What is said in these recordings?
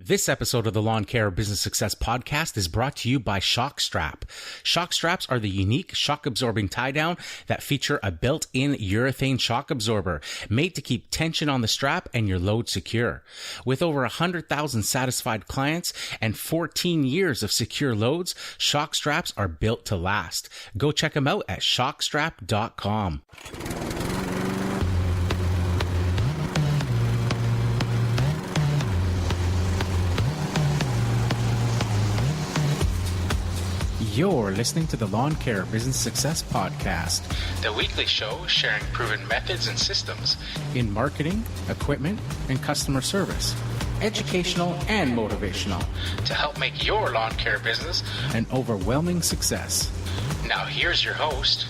This episode of the Lawn Care Business Success podcast is brought to you by Shock Strap. Shock straps are the unique shock-absorbing tie-down that feature a built-in urethane shock absorber made to keep tension on the strap and your load secure. With over 100,000 satisfied clients and 14 years of secure loads, Shock straps are built to last. Go check them out at shockstrap.com. You're listening to the Lawn Care Business Success Podcast, the weekly show sharing proven methods and systems in marketing, equipment, and customer service, educational and motivational, to help make your lawn care business an overwhelming success. Now here's your host,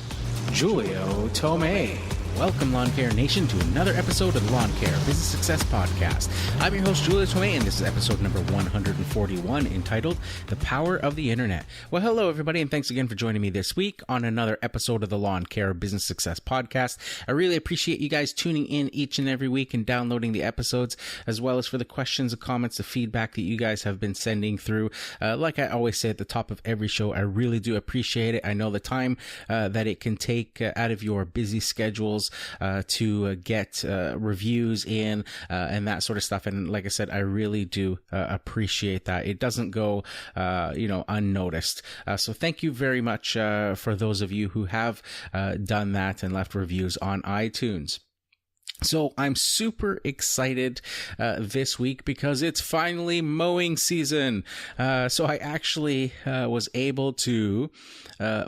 Julio Tomei. Welcome, Lawn Care Nation, to another episode of the Lawn Care Business Success Podcast. I'm your host, Julio Tomei, and this is episode number 141, entitled The Power of the Internet. Well, hello, everybody, and thanks again for joining me this week on another episode of the Lawn Care Business Success Podcast. I really appreciate you guys tuning in each and every week and downloading the episodes, as well as for the questions, the comments, the feedback that you guys have been sending through. Like I always say at the top of every show, I really do appreciate it. I know the time that it can take out of your busy schedules to get reviews in and that sort of stuff. And like I said, I really do appreciate that. It doesn't go, unnoticed. So thank you very much for those of you who have done that and left reviews on iTunes. So I'm super excited this week because it's finally mowing season. So I actually was able to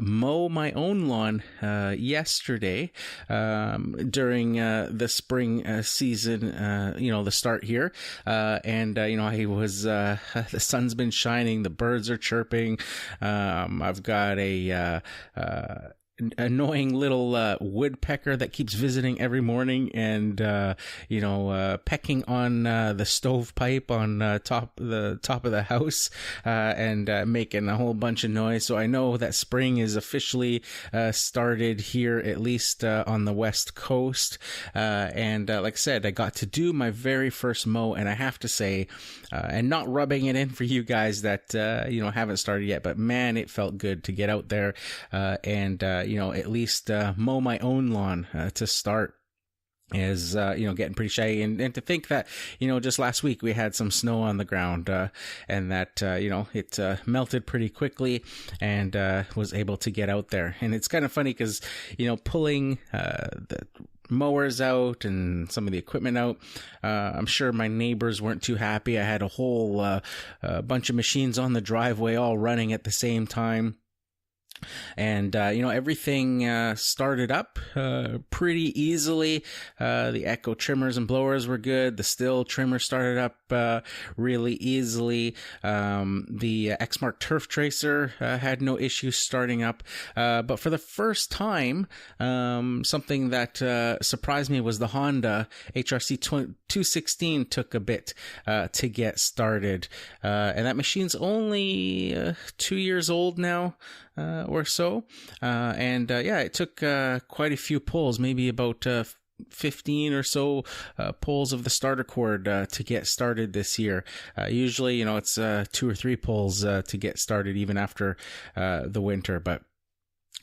mow my own lawn yesterday during the spring season, the start here. I was the sun's been shining, the birds are chirping. I've got a annoying little woodpecker that keeps visiting every morning and pecking on the stovepipe on top of the house and making a whole bunch of noise. So I know that spring is officially started here, at least on the West Coast. And like I said, I got to do my very first mow, and I have to say, and not rubbing it in for you guys that haven't started yet, but man, it felt good to get out there and at least mow my own lawn to start. Is getting pretty shaggy, and to think that just last week we had some snow on the ground and that it melted pretty quickly and was able to get out there. And it's kind of funny because pulling the mowers out and some of the equipment out, I'm sure my neighbors weren't too happy. I had a whole bunch of machines on the driveway all running at the same time. And, everything started up pretty easily. The Echo trimmers and blowers were good. The Still trimmer started up really easily. The Exmark turf tracer had no issues starting up. But for the first time, something that surprised me was the Honda HRC 216 took a bit to get started. And that machine's only 2 years old now. Or so. It took quite a few pulls, maybe about 15 or so pulls of the starter cord to get started this year. Usually, it's 2 or 3 pulls to get started even after the winter, but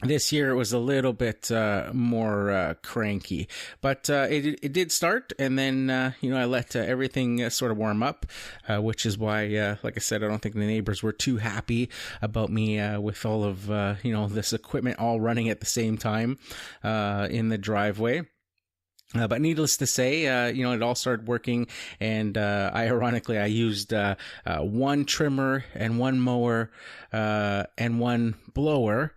this year it was a little bit more cranky, but it did start, and then I let everything sort of warm up, which is why, like I said, I don't think the neighbors were too happy about me with all of this equipment all running at the same time in the driveway. But needless to say, it all started working, and ironically, I used one trimmer and one mower and one blower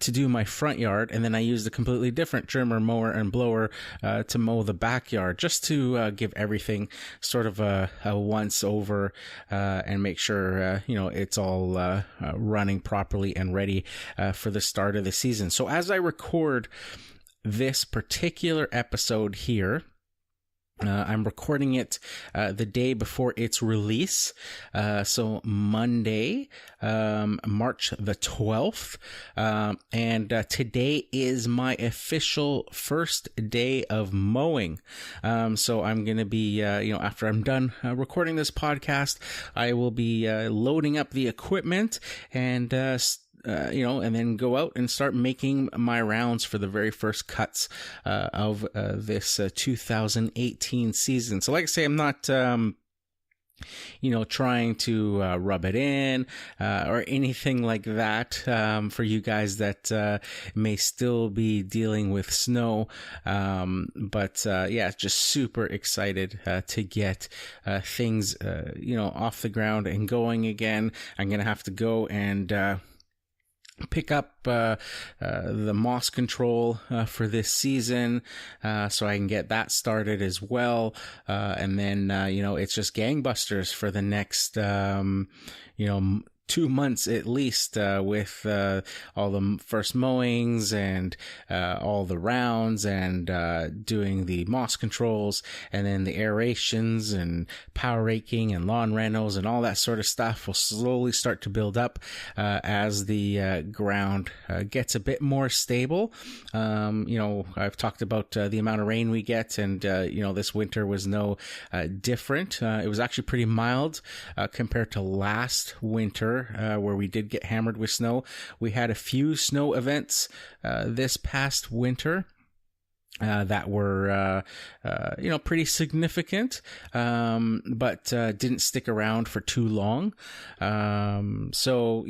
to do my front yard, and then I used a completely different trimmer, mower, and blower to mow the backyard, just to give everything sort of a once over and make sure it's all running properly and ready for the start of the season. So as I record this particular episode here, I'm recording it the day before its release, so Monday, March the 12th, and today is my official first day of mowing. So I'm going to be, after I'm done recording this podcast, I will be loading up the equipment and and then go out and start making my rounds for the very first cuts of this 2018 season. So like I say, I'm not trying to rub it in or anything like that for you guys that may still be dealing with snow. But just super excited to get things, off the ground and going again. I'm going to have to go and pick up the moss control for this season, so I can get that started as well. And then, it's just gangbusters for the next, 2 months at least, with all the first mowings and all the rounds and doing the moss controls, and then the aerations and power raking and lawn renos and all that sort of stuff will slowly start to build up as the ground gets a bit more stable. I've talked about the amount of rain we get, and this winter was no different. It was actually pretty mild compared to last winter, where we did get hammered with snow. We had a few snow events this past winter that were, pretty significant, but didn't stick around for too long. So,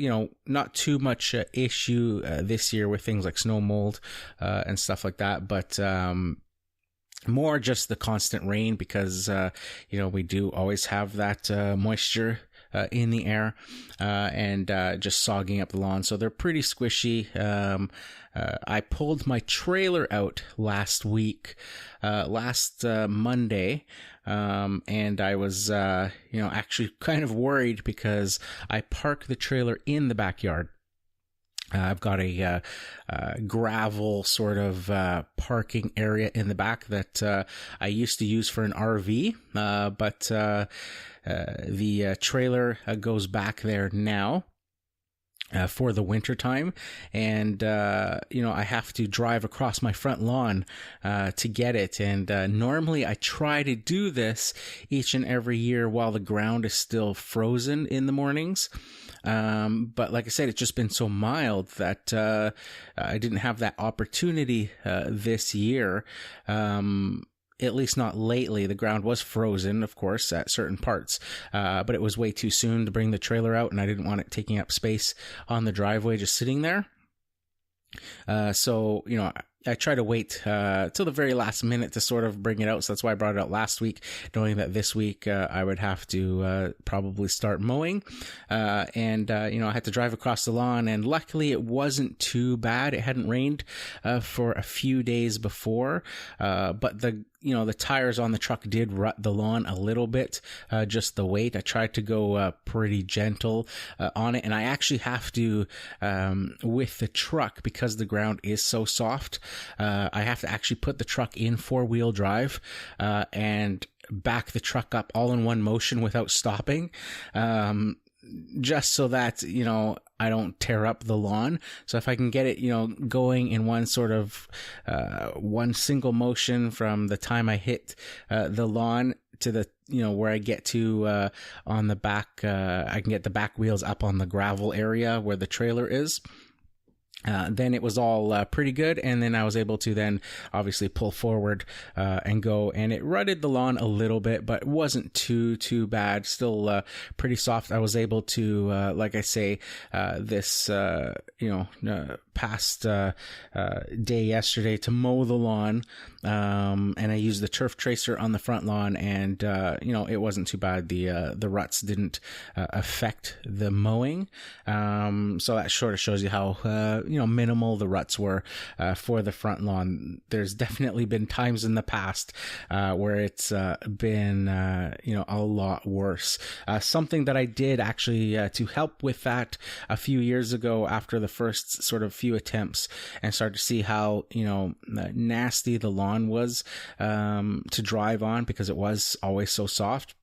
not too much issue this year with things like snow mold and stuff like that, but more just the constant rain, because, we do always have that moisture in the air, and just sogging up the lawn. So they're pretty squishy. I pulled my trailer out last Monday, and I was, actually kind of worried because I park the trailer in the backyard. I've got a gravel sort of parking area in the back that I used to use for an RV, but the trailer goes back there now for the winter time, and I have to drive across my front lawn to get it. And normally I try to do this each and every year while the ground is still frozen in the mornings. But like I said, it's just been so mild that I didn't have that opportunity this year. At least not lately. The ground was frozen, of course, at certain parts, but it was way too soon to bring the trailer out, and I didn't want it taking up space on the driveway just sitting there. So, I try to wait till the very last minute to sort of bring it out. So that's why I brought it out last week, knowing that this week I would have to probably start mowing. And I had to drive across the lawn, and luckily it wasn't too bad. It hadn't rained for a few days before, but the tires on the truck did rut the lawn a little bit, just the weight. I tried to go pretty gentle on it, and I actually have to, with the truck, because the ground is so soft, I have to actually put the truck in 4-wheel drive and back the truck up all in one motion without stopping, just so that, I don't tear up the lawn. So if I can get it, going in one sort of, one single motion from the time I hit the lawn to the, where I get to on the back, I can get the back wheels up on the gravel area where the trailer is. Then it was all pretty good, and then I was able to then obviously pull forward and go, and it rutted the lawn a little bit, but it wasn't too bad. Still pretty soft. I was able to, like I say, this past day yesterday to mow the lawn, and I used the turf tracer on the front lawn, and it wasn't too bad. The ruts didn't affect the mowing, so that sort of shows you how minimal the ruts were for the front lawn. There's definitely been times in the past where it's been a lot worse. Something that I did actually to help with that a few years ago after the first sort of few attempts, and started to see how nasty the lawn was to drive on, because it was always so soft,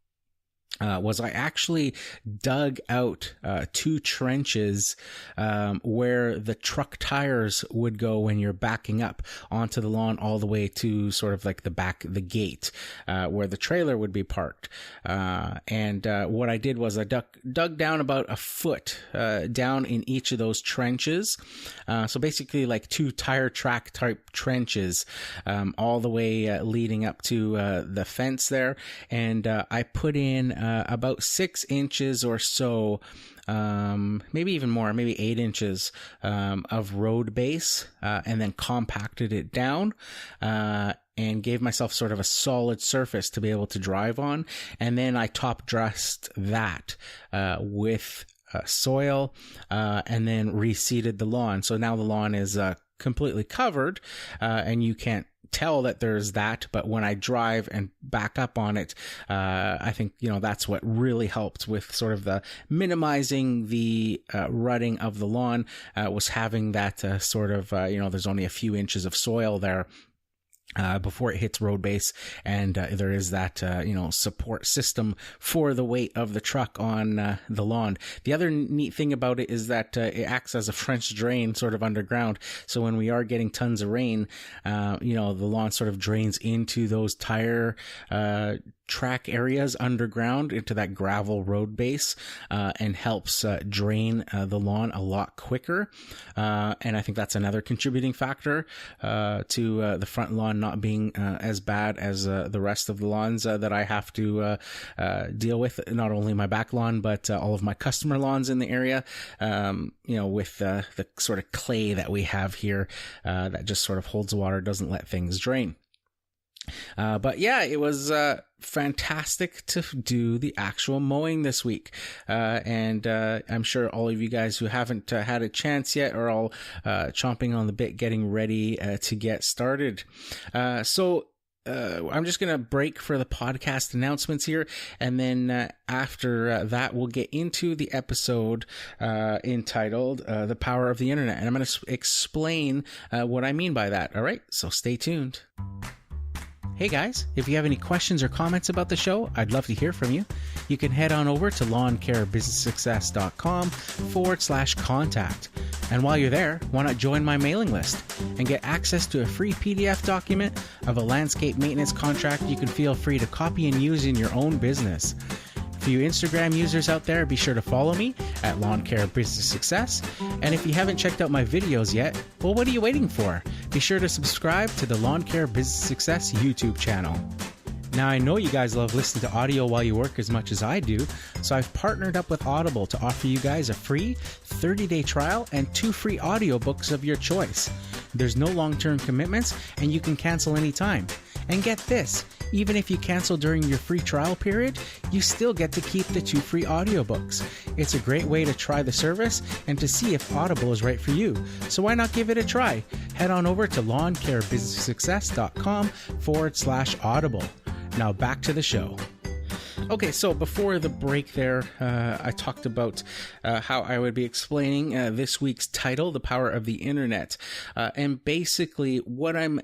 was I actually dug out 2 trenches where the truck tires would go when you're backing up onto the lawn, all the way to sort of like the gate where the trailer would be parked. And what I did was I dug down about a foot down in each of those trenches. So basically like 2 tire track type trenches all the way leading up to the fence there. And I put in about 6 inches or so, maybe even more, maybe 8 inches of road base, and then compacted it down and gave myself sort of a solid surface to be able to drive on. And then I top dressed that with soil, and then reseeded the lawn. So now the lawn is completely covered, and you can't tell that there's that, but when I drive and back up on it, I think that's what really helped with sort of the minimizing the rutting of the lawn, was having that sort of there's only a few inches of soil there before it hits road base, and there is that support system for the weight of the truck on the lawn. The other neat thing about it is that it acts as a French drain sort of underground, so when we are getting tons of rain, the lawn sort of drains into those tire track areas underground into that gravel road base, and helps drain the lawn a lot quicker, and I think that's another contributing factor to the front lawn not being as bad as the rest of the lawns that I have to deal with, not only my back lawn but all of my customer lawns in the area, with the sort of clay that we have here that just sort of holds water, doesn't let things drain. But yeah, it was fantastic to do the actual mowing this week. And I'm sure all of you guys who haven't had a chance yet are all chomping on the bit, getting ready to get started. So I'm just going to break for the podcast announcements here. And then after that, we'll get into the episode entitled The Power of the Internet. And I'm going to explain what I mean by that. All right, so stay tuned. Hey guys, if you have any questions or comments about the show, I'd love to hear from you. You can head on over to lawncarebusinesssuccess.com/contact. And while you're there, why not join my mailing list and get access to a free PDF document of a landscape maintenance contract you can feel free to copy and use in your own business. For you Instagram users out there, be sure to follow me at Lawn Care Business Success. And if you haven't checked out my videos yet, well, what are you waiting for? Be sure to subscribe to the Lawn Care Business Success YouTube channel. Now, I know you guys love listening to audio while you work as much as I do, so I've partnered up with Audible to offer you guys a free 30-day trial and 2 free audiobooks of your choice. There's no long-term commitments, and you can cancel anytime. And get this, even if you cancel during your free trial period, you still get to keep the 2 free audiobooks. It's a great way to try the service and to see if Audible is right for you. So why not give it a try? Head on over to lawncarebusinesssuccess.com/audible. Now back to the show. Okay, so before the break there, I talked about how I would be explaining this week's title, The Power of the Internet. And basically what I'm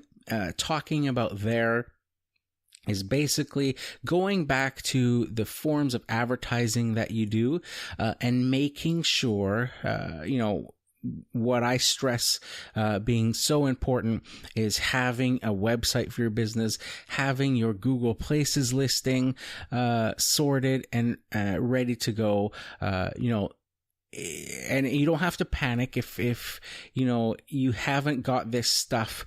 talking about there is basically going back to the forms of advertising that you do, and making sure, what I stress being so important is having a website for your business, having your Google Places listing sorted and ready to go. And you don't have to panic if you haven't got this stuff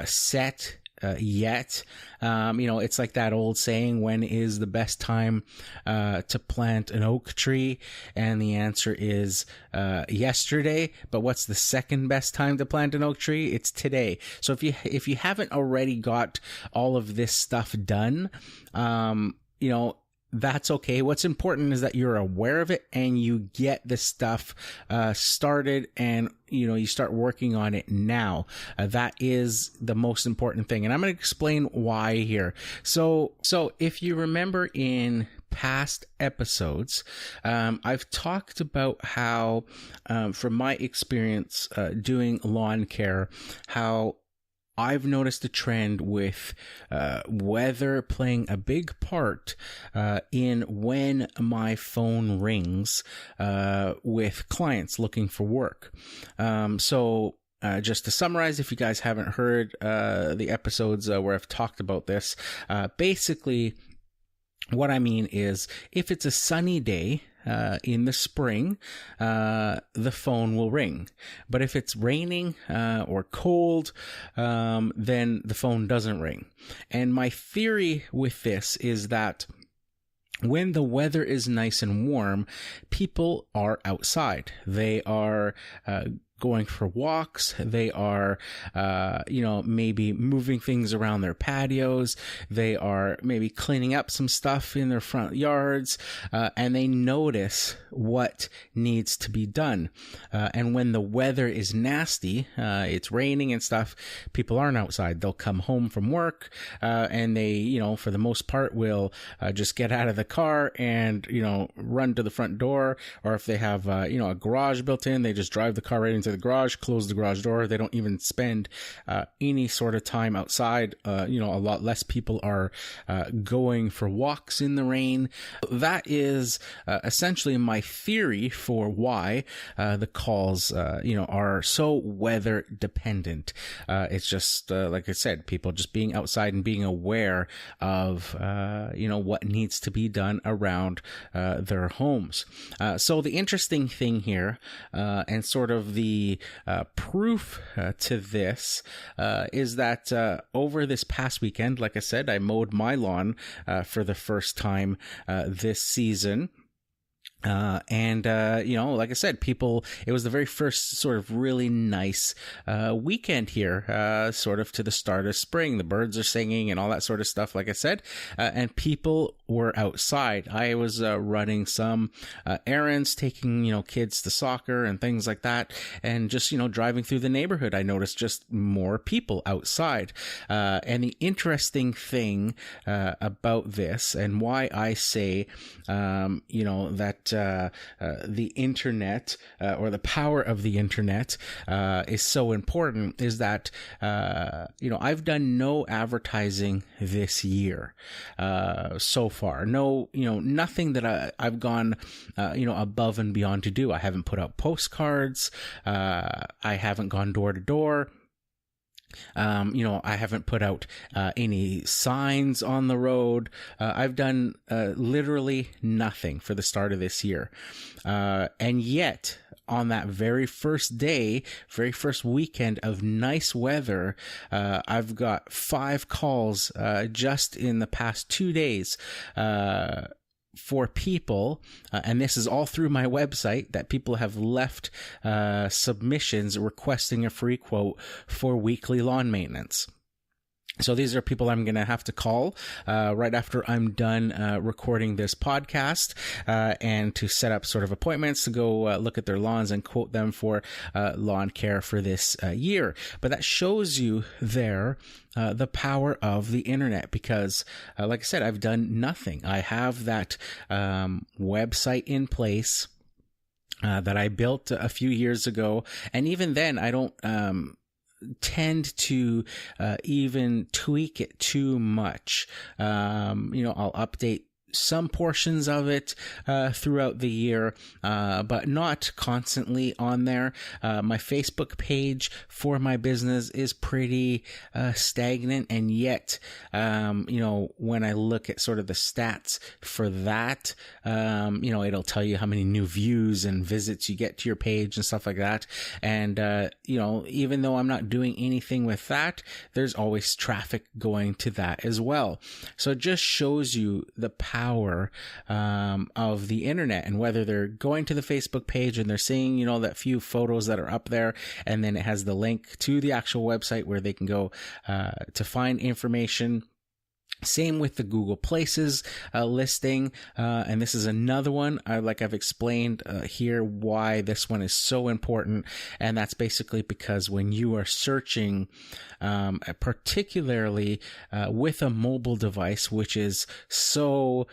set yet. It's like that old saying, when is the best time to plant an oak tree? And the answer is yesterday. But what's the second best time to plant an oak tree? It's today. So if you haven't already got all of this stuff done, that's okay. What's important is that you're aware of it and you get the stuff started, and you start working on it now. That is the most important thing, and I'm going to explain why here. So if you remember in past episodes, I've talked about how, from my experience doing lawn care, how I've noticed a trend with weather playing a big part in when my phone rings with clients looking for work. Just to summarize, if you guys haven't heard the episodes where I've talked about this, basically what I mean is, if it's a sunny day in the spring, the phone will ring. But if it's raining or cold, then the phone doesn't ring. And my theory with this is that when the weather is nice and warm, people are outside. They are going for walks. They are, maybe moving things around their patios. They are maybe cleaning up some stuff in their front yards, and they notice what needs to be done. And when the weather is nasty, it's raining and stuff, people aren't outside. They'll come home from work, and they, for the most part, will just get out of the car and, run to the front door. Or if they have, a garage built in, they just drive the car right into the garage, close the garage door. They don't even spend any sort of time outside. A lot less people are going for walks in the rain. That is essentially my theory for why the calls, are so weather dependent. It's just, like I said, people just being outside and being aware of, what needs to be done around their homes. So the interesting thing here, and sort of the proof to this, is that over this past weekend, like I said, I mowed my lawn for the first time this season. Like I said, it was the very first sort of really nice weekend here, sort of to the start of spring. The birds are singing and all that sort of stuff, like I said, and people were outside. I was running some errands, taking, kids to soccer and things like that, and just, driving through the neighborhood, I noticed just more people outside. And the interesting thing about this, and why I say, that the internet, or the power of the internet, is so important, is that, I've done no advertising this year, so far. No, nothing that I've gone, above and beyond to do. I haven't put out postcards. I haven't gone door to door. I haven't put out any signs on the road. I've done literally nothing for the start of this year. And yet, on that very first day, very first weekend of nice weather, I've got 5 calls just in the past 2 days for people, and this is all through my website, that people have left submissions requesting a free quote for weekly lawn maintenance. So these are people I'm going to have to call right after I'm done recording this podcast, and to set up sort of appointments to go look at their lawns and quote them for lawn care for this year. But that shows you there the power of the internet, because like I said, I've done nothing. I have that website in place that I built a few years ago, and even then I don't tend to even tweak it too much. I'll update some portions of it throughout the year, but not constantly on there. My Facebook page for my business is pretty stagnant, and yet, when I look at sort of the stats for that, it'll tell you how many new views and visits you get to your page and stuff like that. And, even though I'm not doing anything with that, there's always traffic going to that as well. So it just shows you the power of the internet, and whether they're going to the Facebook page and they're seeing, that few photos that are up there, and then it has the link to the actual website where they can go to find information Same with the Google Places listing, and this is another one. Like I've explained here, why this one is so important, and that's basically because when you are searching, particularly with a mobile device, which is so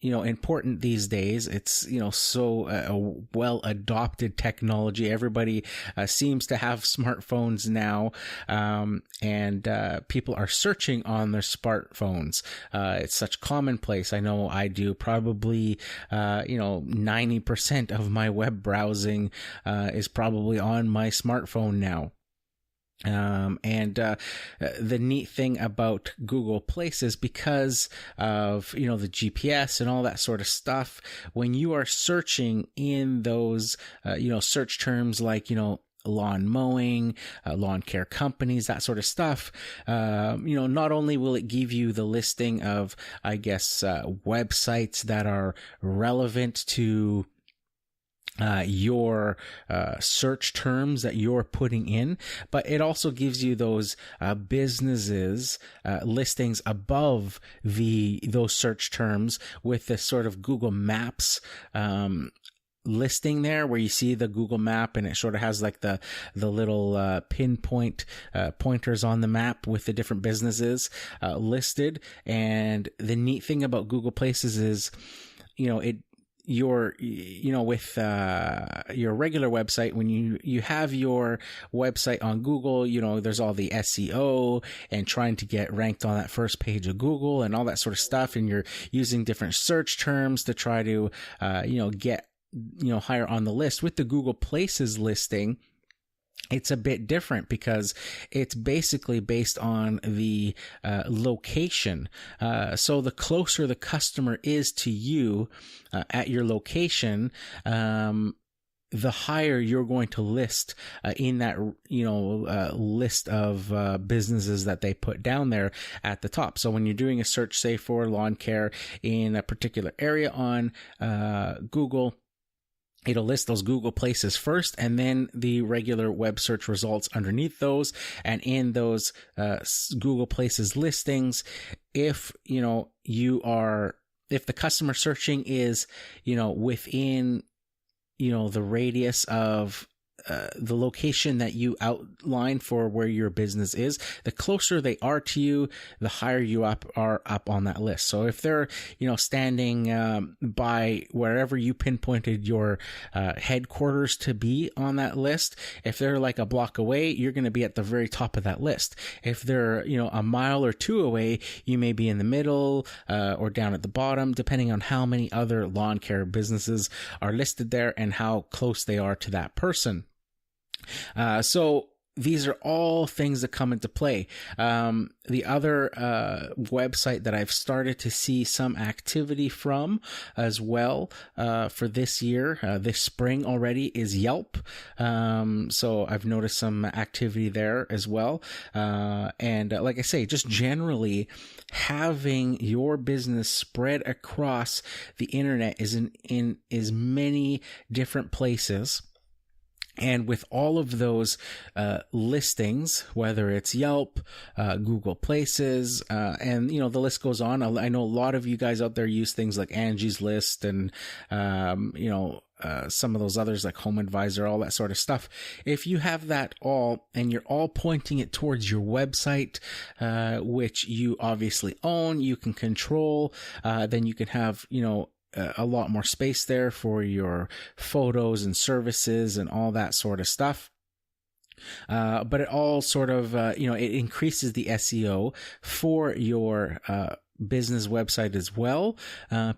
important these days. It's, so a well adopted technology. Everybody seems to have smartphones now, and people are searching on their smartphones. It's such commonplace. I know I do probably, 90% of my web browsing is probably on my smartphone now. The neat thing about Google Places, because of, the GPS and all that sort of stuff, when you are searching in those, search terms like, lawn mowing, lawn care companies, that sort of stuff, not only will it give you the listing of, I guess, websites that are relevant to your search terms that you're putting in, but it also gives you those businesses listings above those search terms with this sort of Google Maps listing there, where you see the Google map and it sort of has like the little pinpoint pointers on the map with the different businesses listed. And the neat thing about Google Places is, with your regular website, when you have your website on Google, there's all the SEO and trying to get ranked on that first page of Google and all that sort of stuff. And you're using different search terms to try to, get, higher on the list. With the Google Places listing, it's a bit different because it's basically based on the location. So the closer the customer is to you at your location, the higher you're going to list in that, list of businesses that they put down there at the top. So when you're doing a search, say for lawn care in a particular area on Google, it'll list those Google Places first, and then the regular web search results underneath those. And in those Google Places listings, if the customer searching is, within, the radius of the location that you outline for where your business is, the closer they are to you, the higher you are up on that list. So if they're, standing by wherever you pinpointed your headquarters to be on that list, if they're like a block away, you're going to be at the very top of that list. If they're, a mile or two away, you may be in the middle or down at the bottom, depending on how many other lawn care businesses are listed there and how close they are to that person. So these are all things that come into play. The other website that I've started to see some activity from as well for this year, this spring already, is Yelp. So I've noticed some activity there as well. And like I say, just generally having your business spread across the internet is in as many different places. And with all of those listings, whether it's Yelp, Google Places, and, the list goes on. I know a lot of you guys out there use things like Angie's List and, some of those others like Home Advisor, all that sort of stuff. If you have that all and you're all pointing it towards your website, which you obviously own, you can control, then you can have, a lot more space there for your photos and services and all that sort of stuff. But it all sort of, it increases the SEO for your business website as well,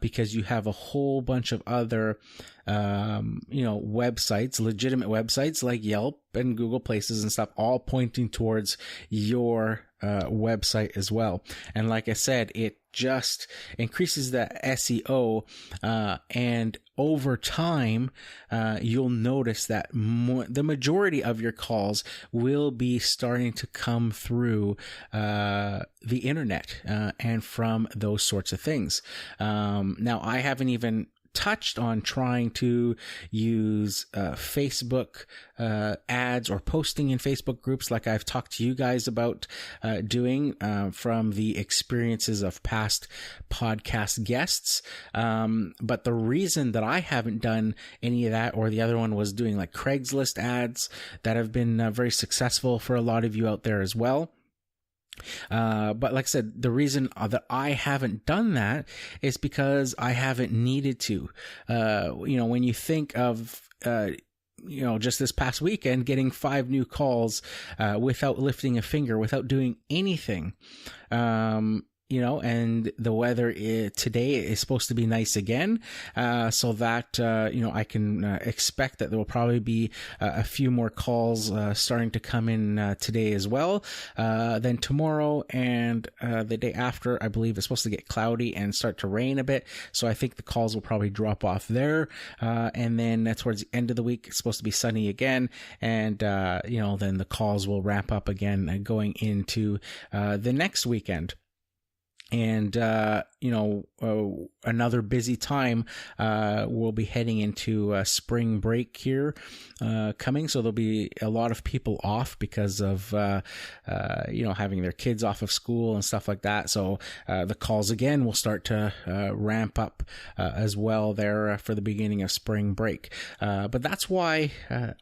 because you have a whole bunch of other, websites, legitimate websites like Yelp and Google Places and stuff, all pointing towards your website as well. And like I said, it just increases the SEO, and over time, you'll notice that the majority of your calls will be starting to come through the internet and from those sorts of things. Now, I haven't even touched on trying to use Facebook ads or posting in Facebook groups like I've talked to you guys about doing from the experiences of past podcast guests. But the reason that I haven't done any of that, or the other one was doing like Craigslist ads that have been very successful for a lot of you out there as well. But like I said, the reason that I haven't done that is because I haven't needed to. When you think of, just this past weekend, getting 5 new calls, without lifting a finger, without doing anything, and the weather today is supposed to be nice again. So that, I can expect that there will probably be a few more calls starting to come in today as well. Then tomorrow and the day after, I believe it's supposed to get cloudy and start to rain a bit. So I think the calls will probably drop off there. And then towards the end of the week, it's supposed to be sunny again. And, then the calls will ramp up again going into the next weekend. And, another busy time, we'll be heading into spring break here, coming. So there'll be a lot of people off because of, having their kids off of school and stuff like that. So, the calls again will start to, ramp up, as well there for the beginning of spring break. But that's why,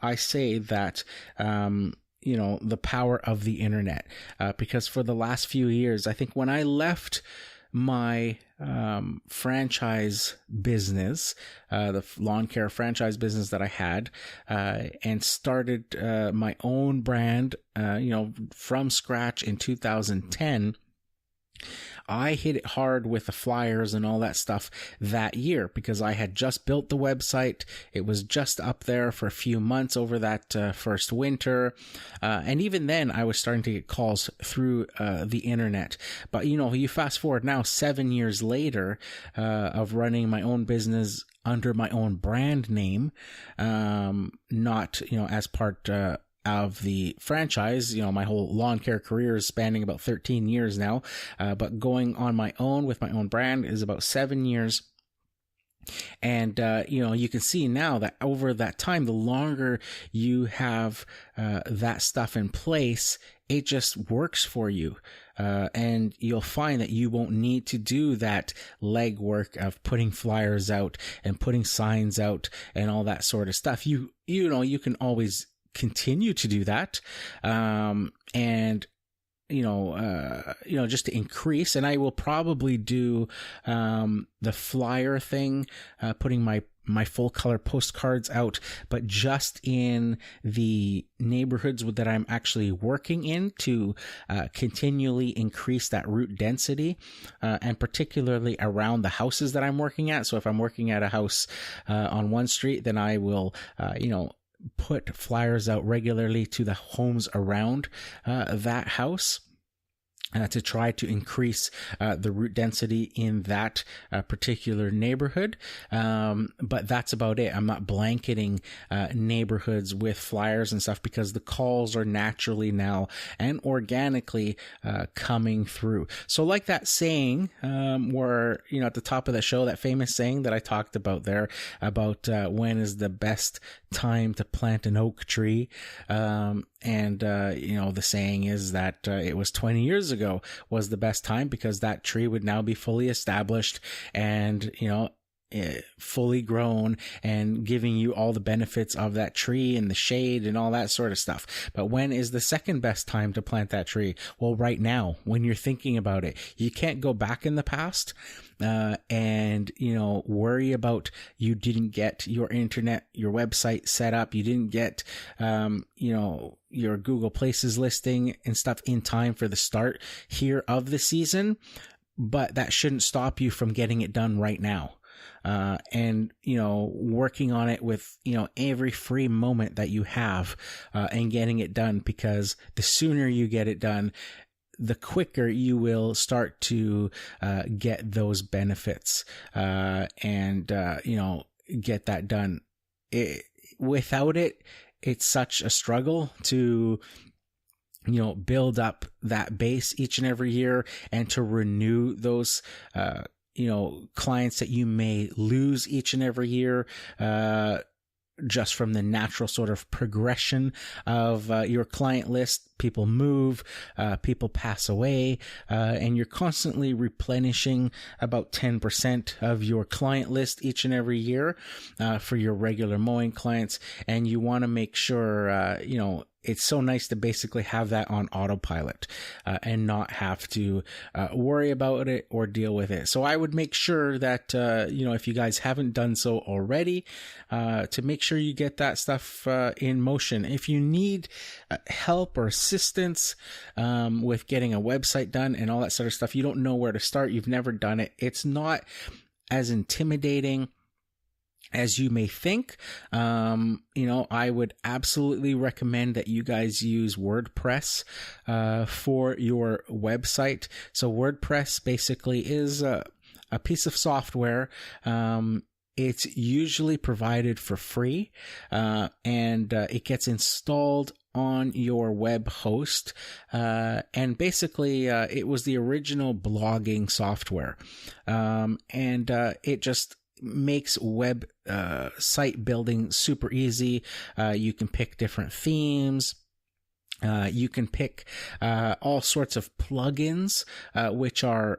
I say that, the power of the internet, because for the last few years, I think when I left my franchise business, the lawn care franchise business that I had, and started my own brand, from scratch in 2010, I hit it hard with the flyers and all that stuff that year because I had just built the website. It was just up there for a few months over that first winter. And even then I was starting to get calls through the internet. But, you fast forward now 7 years later of running my own business under my own brand name, not, as part of the franchise. My whole lawn care career is spanning about 13 years now, but going on my own with my own brand is about 7 years. And, you can see now that over that time, the longer you have that stuff in place, it just works for you. And you'll find that you won't need to do that legwork of putting flyers out and putting signs out and all that sort of stuff. You can always continue to do that. And, just to increase, and I will probably do, the flyer thing, putting my full color postcards out, but just in the neighborhoods that I'm actually working in to continually increase that route density, and particularly around the houses that I'm working at. So if I'm working at a house on one street, then I will, put flyers out regularly to the homes around that house. To try to increase the route density in that particular neighborhood. But that's about it. I'm not blanketing neighborhoods with flyers and stuff because the calls are naturally now and organically coming through. So like that saying where, at the top of the show, that famous saying that I talked about there about when is the best time to plant an oak tree. And the saying is that it was 20 years ago was the best time because that tree would now be fully established and, fully grown and giving you all the benefits of that tree and the shade and all that sort of stuff. But when is the second best time to plant that tree? Well, right now, when you're thinking about it, you can't go back in the past, and, worry about you didn't get your internet, your website set up. You didn't get, your Google Places listing and stuff in time for the start here of the season. But that shouldn't stop you from getting it done right now. And, working on it with, every free moment that you have, and getting it done, because the sooner you get it done, the quicker you will start to, get those benefits, and, get that done. Without it, it's such a struggle to, build up that base each and every year and to renew those, clients that you may lose each and every year, just from the natural sort of progression of your client list. People move, people pass away, and you're constantly replenishing about 10% of your client list each and every year for your regular mowing clients. And you want to make sure, it's so nice to basically have that on autopilot and not have to worry about it or deal with it. So I would make sure that, if you guys haven't done so already, to make sure you get that stuff in motion. If you need help or assistance with getting a website done and all that sort of stuff, you don't know where to start, you've never done it, it's not as intimidating as you may think. I would absolutely recommend that you guys use WordPress for your website. So WordPress basically is a piece of software. It's usually provided for free, and it gets installed on your web host. And basically, it was the original blogging software. And it just makes web site building super easy. You can pick different themes. You can pick all sorts of plugins, which are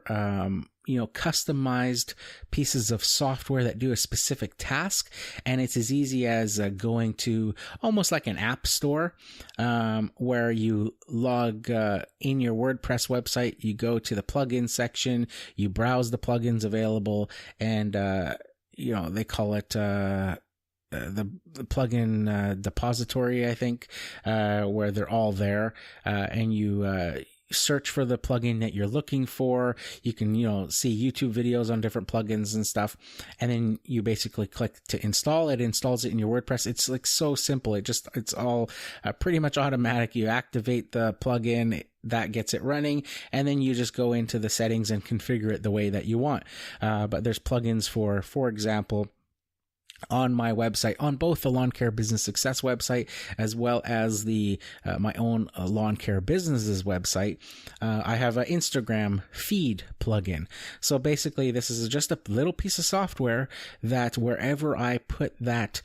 customized pieces of software that do a specific task. And it's as easy as going to almost like an app store, where you log in your WordPress website, you go to the plugin section, you browse the plugins available, and they call it the plugin depository, I think, where they're all there, and you search for the plugin that you're looking for. You can, see YouTube videos on different plugins and stuff, and then you basically click to install it. It installs it in your WordPress. It's like so simple. It's all pretty much automatic. You activate the plugin, that gets it running, and then you just go into the settings and configure it the way that you want. But there's plugins for example, on my website, on both the Lawn Care Business Success website as well as the my own Lawn Care Businesses website, I have an Instagram feed plugin. So basically, this is just a little piece of software that wherever I put that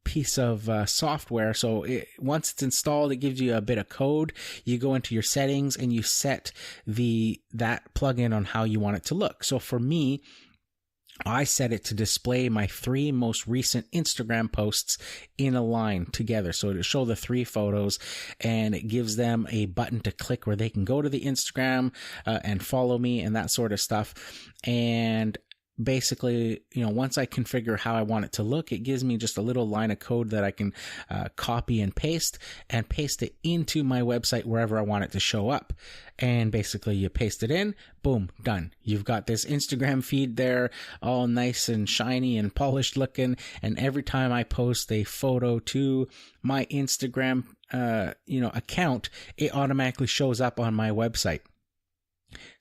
piece of software, so once it's installed, it gives you a bit of code. You go into your settings and you set that plugin on how you want it to look. So for me, I set it to display my 3 most recent Instagram posts in a line together. So to show the 3 photos, and it gives them a button to click where they can go to the Instagram and follow me and that sort of stuff. And basically, once I configure how I want it to look, it gives me just a little line of code that I can copy and paste it into my website wherever I want it to show up. And basically you paste it in, boom, done. You've got this Instagram feed there, all nice and shiny and polished looking. And every time I post a photo to my Instagram, account, it automatically shows up on my website.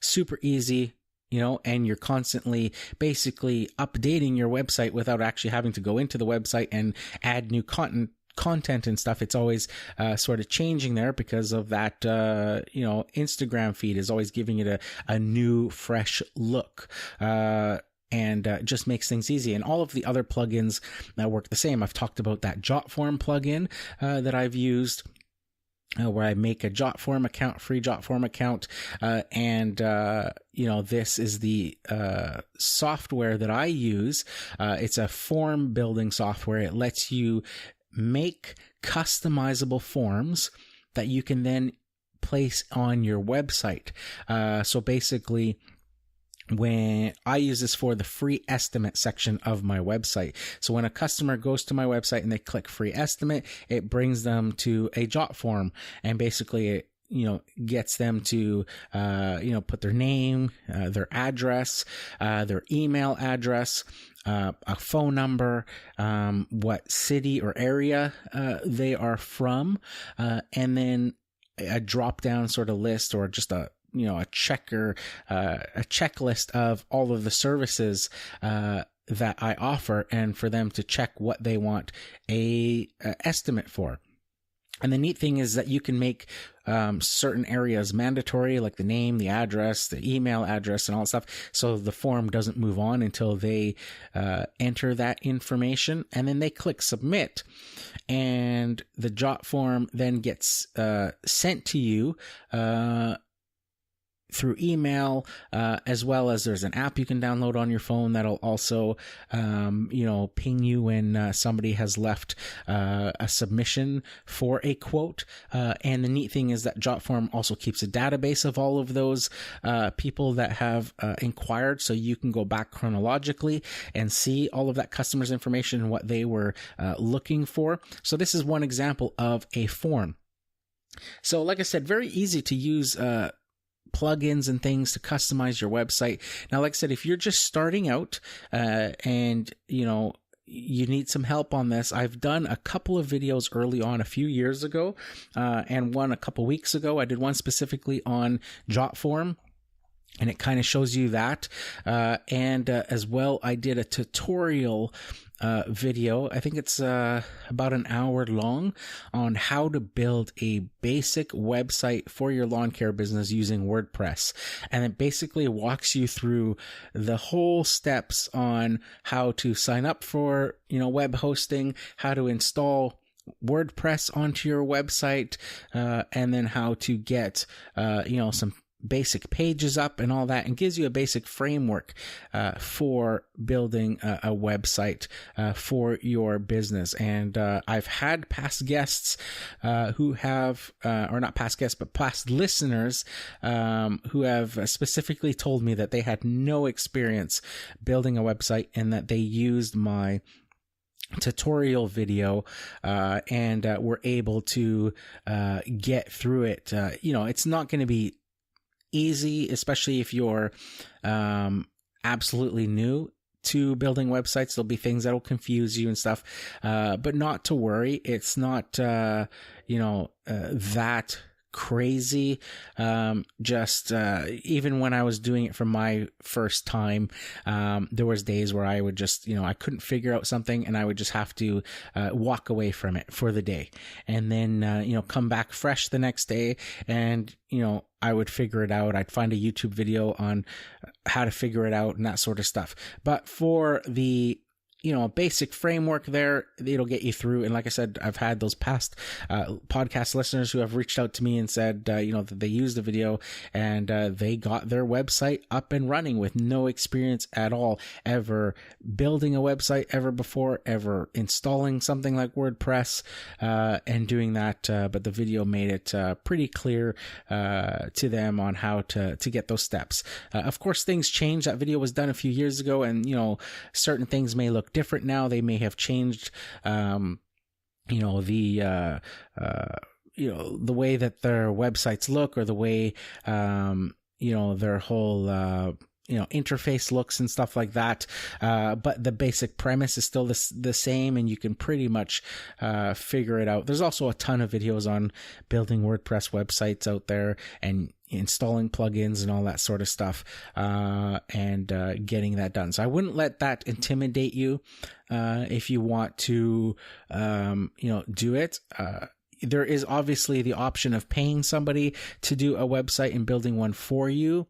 Super easy. And you're constantly basically updating your website without actually having to go into the website and add new content and stuff. It's always sort of changing there because of that, Instagram feed is always giving it a new, fresh look. And just makes things easy. And all of the other plugins work the same. I've talked about that Jotform plugin that I've used, where I make a Jotform account, free Jotform account. This is the software that I use. It's a form building software. It lets you make customizable forms that you can then place on your website. So basically, when I use this for the free estimate section of my website. So when a customer goes to my website and they click free estimate, it brings them to a Jotform, and basically it gets them to, put their name, their address, their email address, a phone number, what city or area they are from, and then a drop down sort of list, or just a checklist of all of the services that I offer, and for them to check what they want a estimate for. And the neat thing is that you can make certain areas mandatory, like the name, the address, the email address, and all that stuff. So the form doesn't move on until they enter that information, and then they click submit. And the Jot form then gets sent to you through email, as well as there's an app you can download on your phone that'll also, ping you when somebody has left a submission for a quote. And the neat thing is that Jotform also keeps a database of all of those people that have inquired, so you can go back chronologically and see all of that customer's information and what they were looking for. So this is one example of a form. So like I said, very easy to use plugins and things to customize your website. Now, like I said, if you're just starting out and you need some help on this, I've done a couple of videos early on a few years ago and one a couple weeks ago. I did one specifically on Jotform, and it kind of shows you that. And as well, I did a tutorial video. I think it's about an hour long on how to build a basic website for your lawn care business using WordPress. And it basically walks you through the whole steps on how to sign up for, web hosting, how to install WordPress onto your website, and then how to get, some basic pages up and all that, and gives you a basic framework for building a website for your business. And I've had past guests who have, or not past guests, but past listeners who have specifically told me that they had no experience building a website and that they used my tutorial video and were able to get through it. It's not going to be easy, especially if you're absolutely new to building websites. There'll be things that'll confuse you and stuff, but not to worry. It's not that crazy. Just even when I was doing it for my first time, there was days where I would just, I couldn't figure out something, and I would just have to walk away from it for the day, and then come back fresh the next day, and I would figure it out. I'd find a YouTube video on how to figure it out and that sort of stuff. But for the basic framework there, it'll get you through. And like I said, I've had those past podcast listeners who have reached out to me and said, that they used the video and they got their website up and running with no experience at all, ever building a website ever before, ever installing something like WordPress and doing that. But the video made it pretty clear to them on how to get those steps. Of course, things change. That video was done a few years ago, and certain things may look different now. They may have changed, the way that their websites look, or the way, their whole, interface looks and stuff like that. But the basic premise is still the same, and you can pretty much figure it out. There's also a ton of videos on building WordPress websites out there, and installing plugins and all that sort of stuff, and getting that done. So I wouldn't let that intimidate you if you want to, do it. There is obviously the option of paying somebody to do a website and building one for you.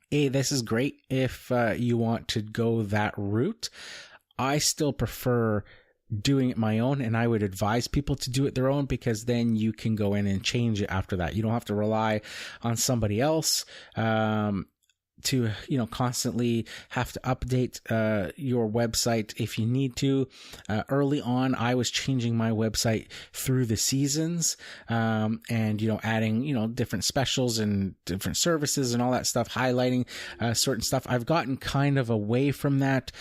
This is great if you want to go that route. I still prefer doing it my own, and I would advise people to do it their own, because then you can go in and change it after that. You don't have to rely on somebody else to constantly have to update your website if you need to. Early on, I was changing my website through the seasons, and adding different specials and different services and all that stuff, highlighting certain stuff. I've gotten kind of away from that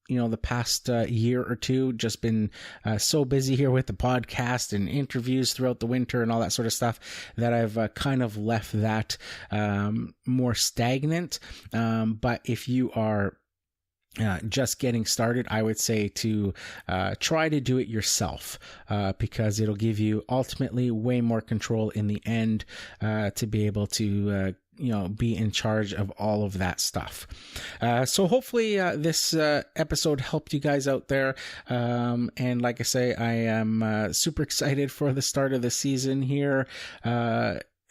the past year or two. Just been so busy here with the podcast and interviews throughout the winter and all that sort of stuff, that I've kind of left that more stagnant. But if you are just getting started, I would say to try to do it yourself, because it'll give you ultimately way more control in the end, to be able to be in charge of all of that stuff. So hopefully this episode helped you guys out there. And like I say, I am super excited for the start of the season here.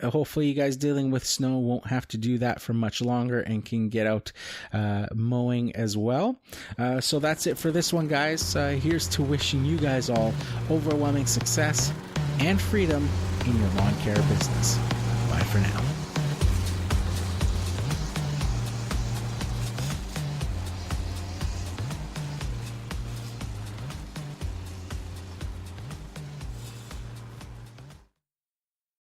Hopefully you guys dealing with snow won't have to do that for much longer and can get out mowing as well. So that's it for this one, guys. Here's to wishing you guys all overwhelming success and freedom in your lawn care business. Bye for now.